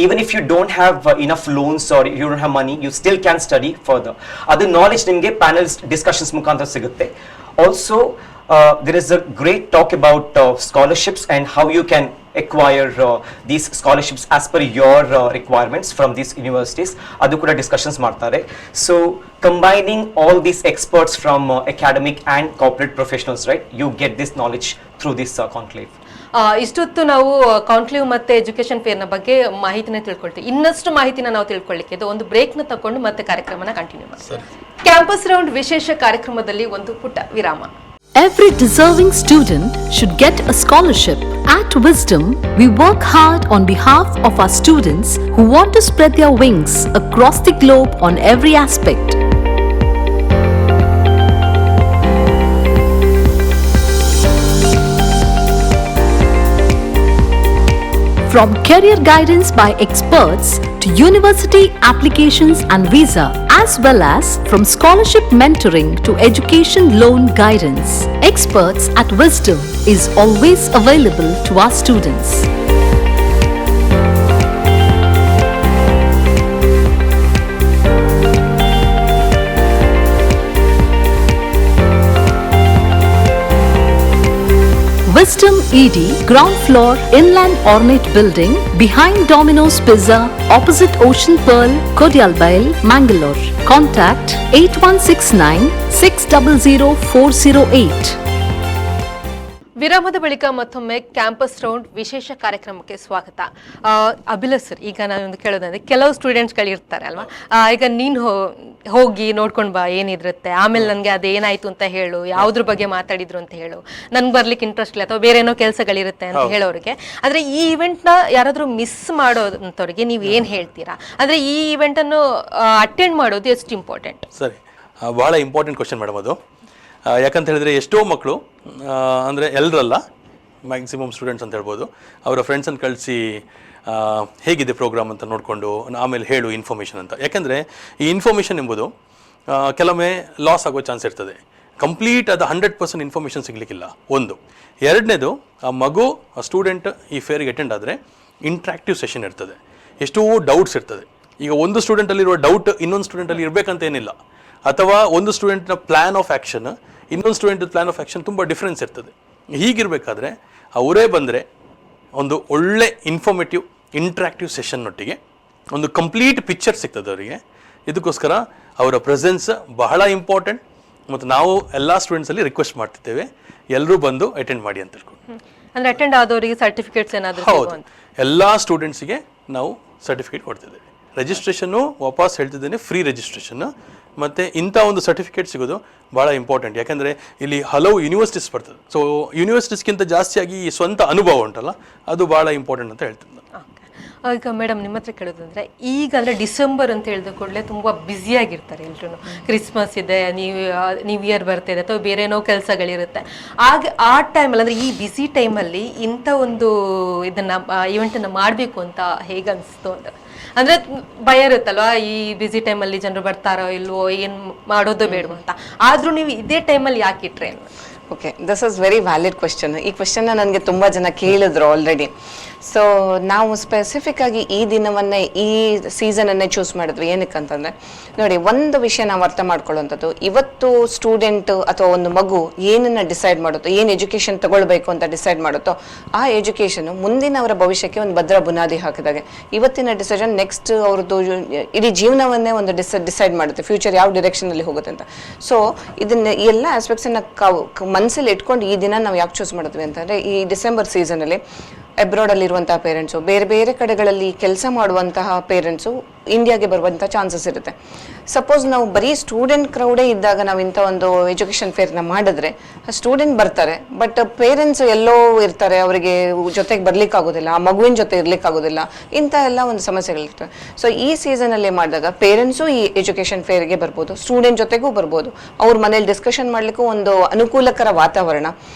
even if you don't have enough loans or you don't have money, you still can study further. Adu knowledge nimge panels discussions mukantar sigutte. Also there is a great talk about scholarships and how you can acquire these scholarships as per your requirements from these universities. Adu kuda discussions ಮಾಡ್ತಾರೆ. So combining all these experts from academic and corporate professionals, right, you get this knowledge through this conclave. ಇಷ್ಟೊತ್ತು ನಾವು conclave ಮತ್ತೆ education ಫೇರ್ನ ಬಗ್ಗೆ ಮಾಹಿತಿನ ತಿಳ್ಕೊಳ್ತೀವಿ. ಇನ್ನಷ್ಟು ಮಾಹಿತಿನ ನಾವು ತಿಳ್ಕೊಳ್ಳಿಕ್ಕೆ ಒಂದು ಬ್ರೇಕ್ನ ತಗೊಂಡು ಮತ್ತೆ ಕಾರ್ಯಕ್ರಮನ ಕಂಟಿನ್ಯೂ ಮಾಡ್ತೀವಿ. ಕ್ಯಾಂಪಸ್ ರೌಂಡ್ ವಿಶೇಷ ಕಾರ್ಯಕ್ರಮದಲ್ಲಿ ಒಂದು ಪುಟ್ಟ ವಿರಾಮ. Every deserving student should get a scholarship. At Wisdom, we work hard on behalf of our students who want to spread their wings across the globe on every aspect. From career guidance by experts to university applications and visa, as well as from scholarship mentoring to education loan guidance, Experts at Wisdom is always available to our students. Wisdom ED, ground floor, Inland Ornate Building, behind Domino's Pizza, opposite Ocean Pearl, Kodialbail, Mangalore. Contact 8169 600 408. ವಿರಾಮದ ಬಳಿಕ ಮತ್ತೊಮ್ಮೆ campus round ವಿಶೇಷ ಕಾರ್ಯಕ್ರಮಕ್ಕೆ ಸ್ವಾಗತ. Abhilash sir, ಈಗ ನಾನೊಂದು ಕೇಳೋದಂದ್ರೆ ಕೆಲವು ಸ್ಟೂಡೆಂಟ್ಸ್ಗಳು ಇರ್ತಾರೆ ಅಲ್ವಾ, ಈಗ ನೀನು ಹೋಗಿ ನೋಡ್ಕೊಂಡು ಬಾ ಏನಿರುತ್ತೆ, ಆಮೇಲೆ ನನಗೆ ಅದೇನಾಯ್ತು ಅಂತ ಹೇಳು, ಯಾವುದ್ರ ಬಗ್ಗೆ ಮಾತಾಡಿದ್ರು ಅಂತ ಹೇಳು, ನನ್ಗೆ ಬರ್ಲಿಕ್ಕೆ ಇಂಟ್ರೆಸ್ಟ್ ಇಲ್ಲ ಅಥವಾ ಬೇರೆ ಏನೋ ಕೆಲಸಗಳಿರುತ್ತೆ ಅಂತ ಹೇಳೋರಿಗೆ. ಆದರೆ ಈ ಇವೆಂಟ್ನ ಯಾರಾದರೂ ಮಿಸ್ ಮಾಡೋದಂಥವ್ರಿಗೆ ನೀವು ಏನು ಹೇಳ್ತೀರಾ? ಅಂದರೆ ಈ ಇವೆಂಟನ್ನು ಅಟೆಂಡ್ ಮಾಡೋದು ಎಷ್ಟು ಇಂಪಾರ್ಟೆಂಟ್? ಸರಿ, ಭಾಳ ಇಂಪಾರ್ಟೆಂಟ್ ಕ್ವಶನ್ ಮೇಡಮ್ ಅದು. ಯಾಕಂತ ಹೇಳಿದ್ರೆ ಎಷ್ಟೋ ಮಕ್ಕಳು ಅಂದರೆ ಎಲ್ಲರಲ್ಲ, ಮ್ಯಾಕ್ಸಿಮಮ್ ಸ್ಟೂಡೆಂಟ್ಸ್ ಅಂತ ಹೇಳ್ಬೋದು, ಅವರ ಫ್ರೆಂಡ್ಸನ್ನು ಕಳಿಸಿ ಹೇಗಿದೆ ಪ್ರೋಗ್ರಾಮ್ ಅಂತ ನೋಡಿಕೊಂಡು ಆಮೇಲೆ ಹೇಳು ಇನ್ಫಾರ್ಮೇಷನ್ ಅಂತ. ಯಾಕೆಂದರೆ ಈ ಇನ್ಫಾರ್ಮೇಷನ್ ಎಂಬುದು ಕೆಲವೊಮ್ಮೆ ಲಾಸ್ ಆಗೋ ಚಾನ್ಸ್ ಇರ್ತದೆ. ಕಂಪ್ಲೀಟ್ ಅದು 100% ಇನ್ಫಾರ್ಮೇಷನ್ ಸಿಗಲಿಕ್ಕಿಲ್ಲ. ಒಂದು. ಎರಡನೇದು, ಆ ಮಗು ಆ ಸ್ಟೂಡೆಂಟ್ ಈ ಫೇರಿಗೆ ಅಟೆಂಡ್ ಆದರೆ ಇಂಟ್ರಾಕ್ಟಿವ್ ಸೆಷನ್ ಇರ್ತದೆ, ಎಷ್ಟೋ ಡೌಟ್ಸ್ ಇರ್ತದೆ. ಈಗ ಒಂದು ಸ್ಟೂಡೆಂಟಲ್ಲಿರುವ ಡೌಟ್ ಇನ್ನೊಂದು ಸ್ಟೂಡೆಂಟಲ್ಲಿ ಇರಬೇಕಂತ ಏನಿಲ್ಲ, ಅಥವಾ ಒಂದು ಸ್ಟೂಡೆಂಟ್ನ ಪ್ಲ್ಯಾನ್ ಆಫ್ ಆ್ಯಕ್ಷನ್ ಇನ್ನೊಂದು ಸ್ಟೂಡೆಂಟ್ ಪ್ಲ್ಯಾನ್ ಆಫ್ ಆ್ಯಕ್ಷನ್ ತುಂಬ ಡಿಫ್ರೆನ್ಸ್ ಇರ್ತದೆ. ಹೀಗಿರಬೇಕಾದ್ರೆ ಅವರೇ ಬಂದರೆ ಒಂದು ಒಳ್ಳೆ ಇನ್ಫಾರ್ಮೇಟಿವ್ ಇಂಟ್ರಾಕ್ಟಿವ್ ಸೆಷನ್ನೊಟ್ಟಿಗೆ ಒಂದು ಕಂಪ್ಲೀಟ್ ಪಿಕ್ಚರ್ ಸಿಗ್ತದೆ ಅವರಿಗೆ. ಇದಕ್ಕೋಸ್ಕರ ಅವರ ಪ್ರೆಸೆನ್ಸ್ ಬಹಳ ಇಂಪಾರ್ಟೆಂಟ್. ಮತ್ತು ನಾವು ಎಲ್ಲ ಸ್ಟೂಡೆಂಟ್ಸಲ್ಲಿ ರಿಕ್ವೆಸ್ಟ್ ಮಾಡ್ತಿದ್ದೇವೆ, ಎಲ್ಲರೂ ಬಂದು ಅಟೆಂಡ್ ಮಾಡಿ ಅಂತ ಹೇಳ್ಕೊಂಡು. ಅಂದರೆ ಅಟೆಂಡ್ ಆದವರಿಗೆ ಸರ್ಟಿಫಿಕೇಟ್ಸ್ ಏನಾದರೂ? ಹೌದು, ಎಲ್ಲ ಸ್ಟೂಡೆಂಟ್ಸಿಗೆ ನಾವು ಸರ್ಟಿಫಿಕೇಟ್ ಕೊಡ್ತಿದ್ದೇವೆ. ರಿಜಿಸ್ಟ್ರೇಷನ್ನು ವಾಪಸ್ ಹೇಳ್ತಿದ್ದೇನೆ, ಫ್ರೀ ರಿಜಿಸ್ಟ್ರೇಷನ್. ಮತ್ತು ಇಂಥ ಒಂದು ಸರ್ಟಿಫಿಕೇಟ್ ಸಿಗೋದು ಭಾಳ ಇಂಪಾರ್ಟೆಂಟ್. ಯಾಕೆಂದರೆ ಇಲ್ಲಿ ಹಲವು ಯೂನಿವರ್ಸಿಟೀಸ್ ಬರ್ತದೆ. ಸೊ ಯೂನಿವರ್ಸಿಟೀಸ್ಗಿಂತ ಜಾಸ್ತಿಯಾಗಿ ಈ ಸ್ವಂತ ಅನುಭವ ಉಂಟಲ್ಲ, ಅದು ಭಾಳ ಇಂಪಾರ್ಟೆಂಟ್ ಅಂತ ಹೇಳ್ತೀನಿ. ಈಗ ಮೇಡಮ್ ನಿಮ್ಮ ಹತ್ರ ಕೇಳೋದಂದರೆ, ಈಗ ಅಂದರೆ ಡಿಸೆಂಬರ್ ಅಂತ ಹೇಳಿದ ಕೂಡಲೇ ತುಂಬ ಬ್ಯುಸಿಯಾಗಿರ್ತಾರೆ ಎಲ್ಲರೂ. ಕ್ರಿಸ್ಮಸ್ ಇದೆ, ನ್ಯೂ ಇಯರ್ ಬರ್ತಿದೆ, ಅಥವಾ ಬೇರೆ ಏನೋ ಕೆಲಸಗಳಿರುತ್ತೆ. ಆಗ ಆ ಟೈಮಲ್ಲಿ ಅಂದರೆ ಈ ಬ್ಯುಸಿ ಟೈಮಲ್ಲಿ ಇಂಥ ಒಂದು ಇದನ್ನು ಇವೆಂಟನ್ನು ಮಾಡಬೇಕು ಅಂತ ಹೇಗೆ ಅನಿಸ್ತು ಅಂತ? ಅಂದರೆ ಭಯ ಇರುತ್ತಲ್ವಾ, ಈ ಬ್ಯುಸಿ ಟೈಮಲ್ಲಿ ಜನರು ಬರ್ತಾರೋ ಇಲ್ವೋ, ಏನು ಮಾಡೋದು ಬೇಡವೋ ಅಂತ. ಆದರೂ ನೀವು ಇದೇ ಟೈಮಲ್ಲಿ ಯಾಕೆ ಇಟ್ರೆ? Okay, this is very valid question. ಈ ಕ್ವೆಶ್ಚನ್ನ ನನಗೆ ತುಂಬ ಜನ ಕೇಳಿದ್ರು ಆಲ್ರೆಡಿ. ಸೊ ನಾವು ಸ್ಪೆಸಿಫಿಕ್ ಆಗಿ ಈ ದಿನವನ್ನೇ, ಈ ಸೀಸನನ್ನೇ ಚೂಸ್ ಮಾಡಿದ್ವಿ. ಏನಕ್ಕಂತಂದರೆ ನೋಡಿ, ಒಂದು ವಿಷಯ ನಾವು ಅರ್ಥ ಮಾಡ್ಕೊಳ್ಳುವಂಥದ್ದು, ಇವತ್ತು ಸ್ಟೂಡೆಂಟ್ ಅಥವಾ ಒಂದು ಮಗು ಏನನ್ನು ಡಿಸೈಡ್ ಮಾಡುತ್ತೋ, ಏನು ಎಜುಕೇಷನ್ ತಗೊಳ್ಬೇಕು ಅಂತ ಡಿಸೈಡ್ ಮಾಡುತ್ತೋ, ಆ ಎಜುಕೇಷನು ಮುಂದಿನ ಅವರ ಭವಿಷ್ಯಕ್ಕೆ ಒಂದು ಭದ್ರ ಬುನಾದಿ ಹಾಕಿದಾಗೆ. ಇವತ್ತಿನ ಡಿಸಿಷನ್ ನೆಕ್ಸ್ಟ್ ಅವ್ರದ್ದು ಇಡೀ ಜೀವನವನ್ನೇ ಒಂದು ಡಿಸೈಡ್ ಮಾಡುತ್ತೆ, ಫ್ಯೂಚರ್ ಯಾವ ಡಿರೆಕ್ಷನಲ್ಲಿ ಹೋಗುತ್ತೆ ಅಂತ. ಸೊ ಇದನ್ನ ಈ ಎಲ್ಲ ಆಸ್ಪೆಕ್ಟ್ಸನ್ನು ಮನಸ್ಸಲ್ಲಿ ಇಟ್ಕೊಂಡು ಈ ದಿನ ನಾವು ಯಾಕೆ ಚೂಸ್ ಮಾಡಿದ್ವಿ ಅಂತಂದರೆ, ಈ ಡಿಸೆಂಬರ್ ಸೀಸನಲ್ಲಿ ಅಬ್ರಾಡಲ್ಲಿರುವಂತಹ ಪೇರೆಂಟ್ಸು, ಬೇರೆ ಬೇರೆ ಕಡೆಗಳಲ್ಲಿ ಕೆಲಸ ಮಾಡುವಂತಹ ಪೇರೆಂಟ್ಸು ಇಂಡಿಯಾಗೆ ಬರುವಂಥ ಚಾನ್ಸಸ್ ಇರುತ್ತೆ. ಸಪೋಸ್ ನಾವು ಬರೀ ಸ್ಟೂಡೆಂಟ್ ಕ್ರೌಡೇ ಇದ್ದಾಗ ನಾವು ಇಂಥ ಒಂದು ಎಜುಕೇಷನ್ ಫೇರ್ನ ಮಾಡಿದ್ರೆ ಸ್ಟೂಡೆಂಟ್ ಬರ್ತಾರೆ, ಬಟ್ ಪೇರೆಂಟ್ಸ್ ಎಲ್ಲೋ ಇರ್ತಾರೆ, ಅವರಿಗೆ ಜೊತೆಗೆ ಬರ್ಲಿಕ್ಕಾಗೋದಿಲ್ಲ, ಆ ಮಗುವಿನ ಜೊತೆ ಇರ್ಲಿಕ್ಕಾಗೋದಿಲ್ಲ, ಇಂಥ ಎಲ್ಲ ಒಂದು ಸಮಸ್ಯೆಗಳಿರ್ತವೆ. ಸೊ ಈ ಸೀಸನಲ್ಲಿ ಮಾಡಿದಾಗ ಪೇರೆಂಟ್ಸು ಈ ಎಜುಕೇಷನ್ ಫೇರ್ಗೆ ಬರ್ಬೋದು, ಸ್ಟೂಡೆಂಟ್ ಜೊತೆಗೂ ಬರ್ಬೋದು, ಅವ್ರ ಮನೇಲಿ ಡಿಸ್ಕಷನ್ ಮಾಡಲಿಕ್ಕೂ ಒಂದು ಅನುಕೂಲಕರ ವಾತಾವರಣ.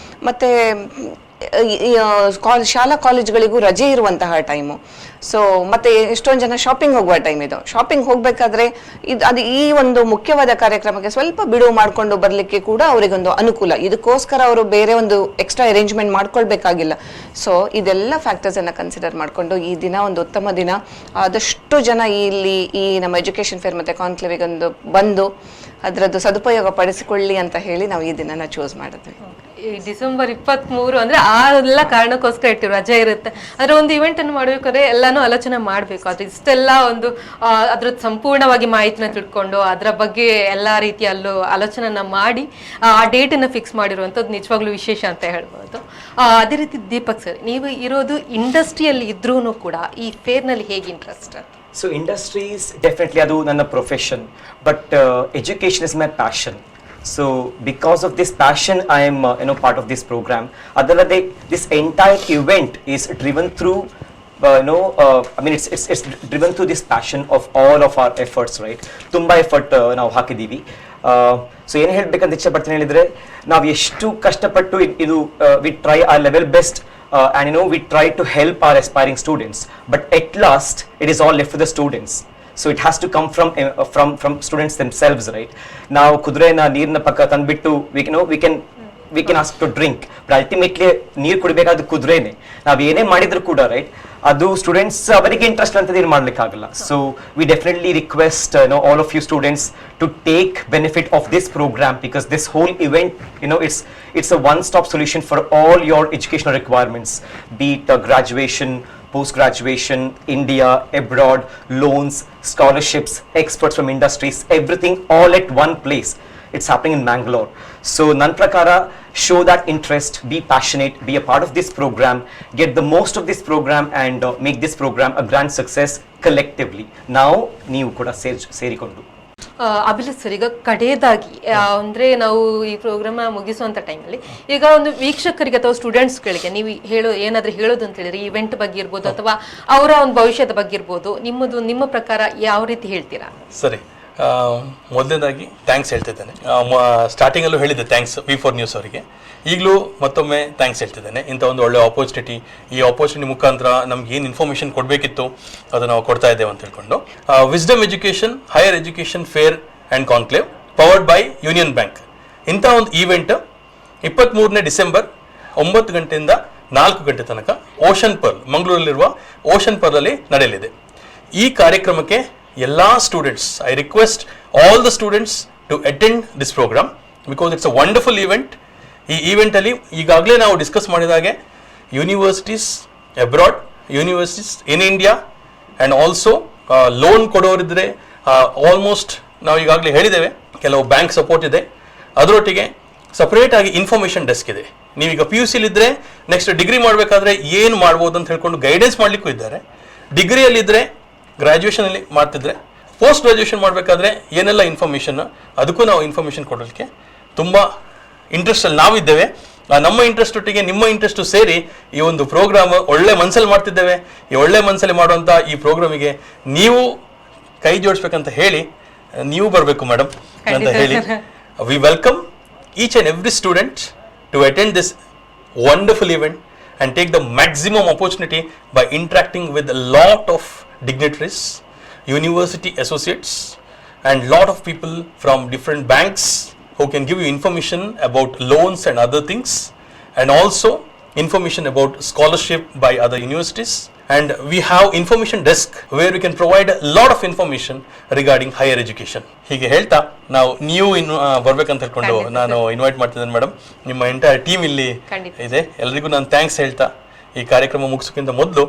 ಮತ್ತು ಶಾಲಾ ಕಾಲೇಜ್ಗಳಿಗೂ ರಜೆ ಇರುವಂತಹ ಟೈಮು. ಸೊ ಮತ್ತೆ ಎಷ್ಟೊಂದು ಜನ ಶಾಪಿಂಗ್ ಹೋಗುವ ಟೈಮ್ ಇದು. ಶಾಪಿಂಗ್ ಹೋಗಬೇಕಾದ್ರೆ ಅದು ಈ ಒಂದು ಮುಖ್ಯವಾದ ಕಾರ್ಯಕ್ರಮಕ್ಕೆ ಸ್ವಲ್ಪ ಬಿಡುವು ಮಾಡಿಕೊಂಡು ಬರಲಿಕ್ಕೆ ಕೂಡ ಅವರಿಗೊಂದು ಅನುಕೂಲ. ಇದಕ್ಕೋಸ್ಕರ ಅವರು ಬೇರೆ ಒಂದು ಎಕ್ಸ್ಟ್ರಾ ಅರೇಂಜ್ಮೆಂಟ್ ಮಾಡ್ಕೊಳ್ಬೇಕಾಗಿಲ್ಲ. ಸೊ ಇದೆಲ್ಲ ಫ್ಯಾಕ್ಟರ್ಸನ್ನು ಕನ್ಸಿಡರ್ ಮಾಡಿಕೊಂಡು ಈ ದಿನ ಒಂದು ಉತ್ತಮ ದಿನ. ಆದಷ್ಟು ಜನ ಇಲ್ಲಿ ಈ ನಮ್ಮ ಎಜುಕೇಷನ್ ಫೇರ್ ಮತ್ತು ಕಾನ್ಕ್ಲೇವಿಗೆ ಒಂದು ಬಂದು ಅದರದ್ದು ಸದುಪಯೋಗ ಪಡಿಸಿಕೊಳ್ಳಿ ಅಂತ ಹೇಳಿ ನಾವು ಈ ದಿನನ ಚೂಸ್ ಮಾಡಿದ್ವಿ. ಈ ಡಿಸೆಂಬರ್ 23 ಅಂದರೆ ಆ ಎಲ್ಲ ಕಾರಣಕ್ಕೋಸ್ಕರ ಇಟ್ಟು ರಜೆ ಇರುತ್ತೆ. ಆದರೆ ಒಂದು ಇವೆಂಟನ್ನು ಮಾಡಬೇಕಾದ್ರೆ ಎಲ್ಲನೂ ಆಲೋಚನೆ ಮಾಡಬೇಕು. ಅದು ಇಷ್ಟೆಲ್ಲ ಒಂದು ಅದ್ರದ್ದು ಸಂಪೂರ್ಣವಾಗಿ ಮಾಹಿತಿನ ತಿಳ್ಕೊಂಡು ಅದರ ಬಗ್ಗೆ ಎಲ್ಲ ರೀತಿಯಲ್ಲೂ ಆಲೋಚನೆನ ಮಾಡಿ ಆ ಡೇಟನ್ನು ಫಿಕ್ಸ್ ಮಾಡಿರುವಂಥದ್ದು ನಿಜವಾಗ್ಲೂ ವಿಶೇಷ ಅಂತ ಹೇಳ್ಬೋದು. ಅದೇ ರೀತಿ ದೀಪಕ್ ಸರ್, ನೀವು ಇರೋದು ಇಂಡಸ್ಟ್ರಿಯಲ್ಲಿ ಇದ್ರೂ ಕೂಡ ಈ ಫೇರ್ನಲ್ಲಿ ಹೇಗೆ interest? So industries, definitely adu nanna profession, but education is my passion. So because of this passion, I am part of this program. Adalade, this entire event is driven through it's driven through this passion of all of our efforts, right? Tumba effort ನಾವು ಹಾಕಿದೀವಿ. So ಏನು ಹೇಳ್ಬೇಕಂತ ಇಚ್ಛೆ ಪಡ್ತೀನಿ ಹೇಳಿದ್ರೆ, ನಾವು ಎಷ್ಟು ಕಷ್ಟಪಟ್ಟು ಇದು we try our level best. And we try to help our aspiring students, but at last it is all left for the students. So it has to come from students themselves, right? Now kudrena neerna pakka tanbittu we can ask to drink, but ultimately ನೀರು ಕುಡಿಬೇಕಾದ ಕುದುರೆನೆ. ನಾವು ಏನೇ ಮಾಡಿದ್ರು ಕೂಡ right, ಅದು students ಅವರಿಗೆ interest ಅಂತದ್ದು ಏನು ಮಾಡ್ಲಿಕ್ಕಾಗಲ್ಲ. So we definitely request all of you students to take benefit of this program, because this whole event it's a one-stop solution for all your educational requirements, be it graduation, post-graduation, India, abroad, loans, scholarships, experts from industries, everything all at one place. It's happening in Mangalore. So ನನ್ನ ಪ್ರಕಾರ show that interest, be passionate, be a part of this program, get the most of this program and make this program a grand success collectively. Now ನೀವು ಕೂಡ ಸೇರಿಕೊಂಡು Abhilash sir, ಈಗ ಕಡೆಯದಾಗಿ ಅಂದ್ರೆ ನಾವು ಈ ಪ್ರೋಗ್ರಾಮ್ ಮುಗಿಸುವಂತ ಟೈಮಲ್ಲಿ ಈಗ ಒಂದು ವೀಕ್ಷಕರಿಗೆ ಅಥವಾ ಸ್ಟೂಡೆಂಟ್ಸ್ಗಳಿಗೆ ನೀವು ಏನಾದ್ರೂ ಹೇಳೋದು ಅಂತ ಹೇಳಿದ್ರೆ ಇವೆಂಟ್ ಬಗ್ಗೆ ಇರ್ಬೋದು ಅಥವಾ ಅವರ ಒಂದು ಭವಿಷ್ಯದ ಬಗ್ಗೆ ಇರ್ಬೋದು, ನಿಮ್ಮ ಪ್ರಕಾರ ಯಾವ ರೀತಿ ಹೇಳ್ತೀರಾ? ಸರಿ, ಮೊದಲನೇದಾಗಿ ಥ್ಯಾಂಕ್ಸ್ ಹೇಳ್ತಿದ್ದೇನೆ. ಸ್ಟಾರ್ಟಿಂಗಲ್ಲೂ ಹೇಳಿದ್ದೆ ಥ್ಯಾಂಕ್ಸ್ V4 ನ್ಯೂಸ್ ಅವರಿಗೆ. ಈಗಲೂ ಮತ್ತೊಮ್ಮೆ ಥ್ಯಾಂಕ್ಸ್ ಹೇಳ್ತಿದ್ದೇನೆ. ಇಂಥ ಒಂದು ಒಳ್ಳೆ ಆಪರ್ಚುನಿಟಿ, ಈ ಆಪರ್ಚುನಿಟಿ ಮುಖಾಂತರ ನಮ್ಗೆ ಏನು ಇನ್ಫಾರ್ಮೇಷನ್ ಕೊಡಬೇಕಿತ್ತು ಅದು ನಾವು ಕೊಡ್ತಾ ಇದ್ದೇವೆ ಅಂತ ಹೇಳ್ಕೊಂಡು, wisdom education higher education fair and conclave powered by union bank, ಇಂಥ ಒಂದು ಈವೆಂಟ್ 23ನೇ ಡಿಸೆಂಬರ್ 9 ಗಂಟೆಯಿಂದ 4 ಗಂಟೆ ತನಕ ಓಷನ್ ಪರ್ಲ್, ಮಂಗಳೂರಲ್ಲಿರುವ ಓಷನ್ ಪರ್ಲಲ್ಲಿ ನಡೆಯಲಿದೆ. ಈ ಕಾರ್ಯಕ್ರಮಕ್ಕೆ ಎಲ್ಲ students, I request all the students to attend this program because it's a wonderful event. ಈ ಈವೆಂಟಲ್ಲಿ ಈಗಾಗಲೇ ನಾವು ಡಿಸ್ಕಸ್ ಮಾಡಿದಾಗೆ universities abroad, universities in India and also loan ಕೊಡೋರಿದ್ರೆ ಆಲ್ಮೋಸ್ಟ್ ನಾವು ಈಗಾಗಲೇ ಹೇಳಿದ್ದೇವೆ, ಕೆಲವು ಬ್ಯಾಂಕ್ ಸಪೋರ್ಟ್ ಇದೆ. ಅದರೊಟ್ಟಿಗೆ ಸಪ್ರೇಟಾಗಿ ಇನ್ಫಾರ್ಮೇಷನ್ ಡೆಸ್ಕ್ ಇದೆ. ನೀವೀಗ PUC ಇದ್ದರೆ ನೆಕ್ಸ್ಟ್ ಡಿಗ್ರಿ ಮಾಡಬೇಕಾದ್ರೆ ಏನು ಮಾಡ್ಬೋದು ಅಂತ ಹೇಳ್ಕೊಂಡು ಗೈಡೆನ್ಸ್ ಮಾಡಲಿಕ್ಕೂ ಇದ್ದಾರೆ. ಡಿಗ್ರಿಯಲ್ಲಿದ್ದರೆ, ಗ್ರ್ಯಾಜುಯೇಷನಲ್ಲಿ ಮಾಡ್ತಿದ್ರೆ, ಪೋಸ್ಟ್ ಗ್ರ್ಯಾಜುಯೇಷನ್ ಮಾಡಬೇಕಾದ್ರೆ ಏನೆಲ್ಲ ಇನ್ಫಾರ್ಮೇಷನ್, ಅದಕ್ಕೂ ನಾವು ಇನ್ಫಾರ್ಮೇಷನ್ ಕೊಡಲಿಕ್ಕೆ ತುಂಬ ಇಂಟ್ರೆಸ್ಟಲ್ಲಿ ನಾವಿದ್ದೇವೆ. ನಮ್ಮ ಇಂಟ್ರೆಸ್ಟ್ ಒಟ್ಟಿಗೆ ನಿಮ್ಮ ಇಂಟ್ರೆಸ್ಟು ಸೇರಿ ಈ ಒಂದು ಪ್ರೋಗ್ರಾಮ್ ಒಳ್ಳೆ ಮನಸ್ಸಲ್ಲಿ ಮಾಡ್ತಿದ್ದೇವೆ. ಈ ಒಳ್ಳೆ ಮನಸ್ಸಲ್ಲಿ ಮಾಡುವಂಥ ಈ ಪ್ರೋಗ್ರಾಮಿಗೆ ನೀವು ಕೈ ಜೋಡಿಸ್ಬೇಕಂತ ಹೇಳಿ, ನೀವು ಬರಬೇಕು ಮೇಡಮ್ ಅಂತ ಹೇಳಿ, we welcome each and every student to attend this wonderful event and take the maximum opportunity by interacting with a lot of dignitaries, university associates and lot of people from different banks who can give you information about loans and other things, and also information about scholarship by other universities. And we have information desk where we can provide a lot of information regarding higher education. ಹೀಗೆ ಹೇಳ್ತಾ ನಾವು ನೀವು ಬರ್ಬೇಕಂತ ಹೇಳ್ಕೊಂಡು ನಾನು invite ಮಾಡ್ತಿದ್ದೇನೆ madam. ನಿಮ್ಮ entire team ಇಲ್ಲಿ ಇದೆ. ಎಲ್ಲರಿಗೂ ನಾನು ಥ್ಯಾಂಕ್ಸ್ ಹೇಳ್ತಾ ಈ ಕಾರ್ಯಕ್ರಮ ಮುಗಿಸೋಕ್ಕಿಂತ ಮೊದಲು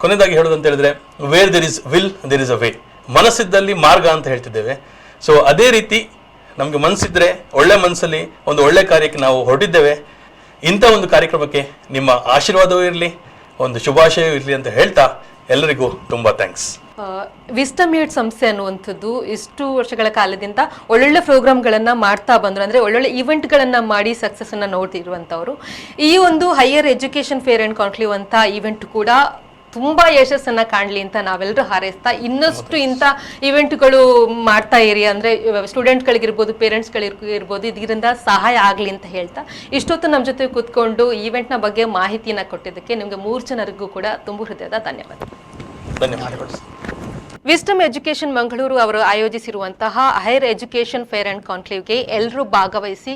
ಕೊನೆಯದಾಗಿ ಹೇಳೋದಂತ ಹೇಳಿದ್ರೆ, where there is will there is a way. ಮನಸ್ಸಿದ್ದಲ್ಲಿ ಮಾರ್ಗ ಅಂತ ಹೇಳ್ತಿದ್ದೇವೆ. ಸೊ ಅದೇ ರೀತಿ ನಮಗೆ ಮನಸ್ಸಿದ್ರೆ, ಒಳ್ಳೆ ಮನಸ್ಸಲ್ಲಿ ಒಂದು ಒಳ್ಳೆ ಕಾರ್ಯಕ್ಕೆ ನಾವು ಹೊರಟಿದ್ದೇವೆ. ಇಂಥ ಒಂದು ಕಾರ್ಯಕ್ರಮಕ್ಕೆ ನಿಮ್ಮ ಆಶೀರ್ವಾದವೂ ಇರಲಿ, ಒಂದು ಶುಭಾಶಯ ಇರಲಿ ಅಂತ ಹೇಳ್ತಾ ಎಲ್ಲರಿಗೂ ತುಂಬ ಥ್ಯಾಂಕ್ಸ್. ವಿಸ್ಡಮ್ ಏಡ್ ಸಂಸ್ಥೆ ಅನ್ನುವಂಥದ್ದು ಇಷ್ಟು ವರ್ಷಗಳ ಕಾಲದಿಂದ ಒಳ್ಳೊಳ್ಳೆ ಪ್ರೋಗ್ರಾಮ್ಗಳನ್ನು ಮಾಡ್ತಾ ಬಂದರು, ಅಂದರೆ ಒಳ್ಳೊಳ್ಳೆ ಈವೆಂಟ್ಗಳನ್ನು ಮಾಡಿ ಸಕ್ಸಸ್ಸನ್ನು ನೋಡ್ತಿರುವಂಥವ್ರು. ಈ ಒಂದು higher education fair and conclave ಅಂತ ಈವೆಂಟ್ ಕೂಡ ತುಂಬ ಯಶಸ್ಸನ್ನು ಕಾಣಲಿ ಅಂತ ನಾವೆಲ್ಲರೂ ಹಾರೈಸ್ತಾ, ಇನ್ನಷ್ಟು ಇಂಥ ಇವೆಂಟ್ಗಳು ಮಾಡ್ತಾ ಇರಿ, ಅಂದರೆ ಸ್ಟೂಡೆಂಟ್ಗಳಿಗಿರ್ಬೋದು, ಪೇರೆಂಟ್ಸ್ಗಳಿರ್ಬೋದು, ಇದರಿಂದ ಸಹಾಯ ಆಗಲಿ ಅಂತ ಹೇಳ್ತಾ, ಇಷ್ಟೊತ್ತು ನಮ್ಮ ಜೊತೆ ಕೂತ್ಕೊಂಡು ಈವೆಂಟ್ನ ಬಗ್ಗೆ ಮಾಹಿತಿಯನ್ನು ಕೊಟ್ಟಿದ್ದಕ್ಕೆ ನಿಮಗೆ 3 ಜನರಿಗೂ ಕೂಡ ತುಂಬ ಹೃದಯದ ಧನ್ಯವಾದಗಳು. ವಿಸ್ಡಮ್ ಎಜುಕೇಷನ್ ಮಂಗಳೂರು ಅವರು ಆಯೋಜಿಸಿರುವಂತಹ ಹೈಯರ್ ಎಜುಕೇಷನ್ ಫೇರ್ ಆ್ಯಂಡ್ ಕಾನ್ಕ್ಲೇವ್ಗೆ ಎಲ್ಲರೂ ಭಾಗವಹಿಸಿ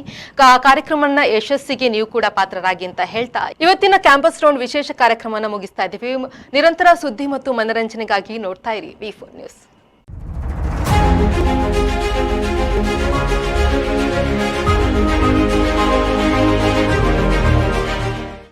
ಕಾರ್ಯಕ್ರಮನ ಯಶಸ್ಸಿಗೆ ನೀವು ಕೂಡ ಪಾತ್ರರಾಗಿ ಅಂತ ಹೇಳ್ತಾ ಇವತ್ತಿನ ಕ್ಯಾಂಪಸ್ ರೌಂಡ್ ವಿಶೇಷ ಕಾರ್ಯಕ್ರಮನ ಮುಗಿಸ್ತಾ ಇದ್ದೀವಿ. ನಿರಂತರ ಸುದ್ದಿ ಮತ್ತು ಮನರಂಜನೆಗಾಗಿ ನೋಡ್ತಾ ಇರಿ V4 ನ್ಯೂಸ್.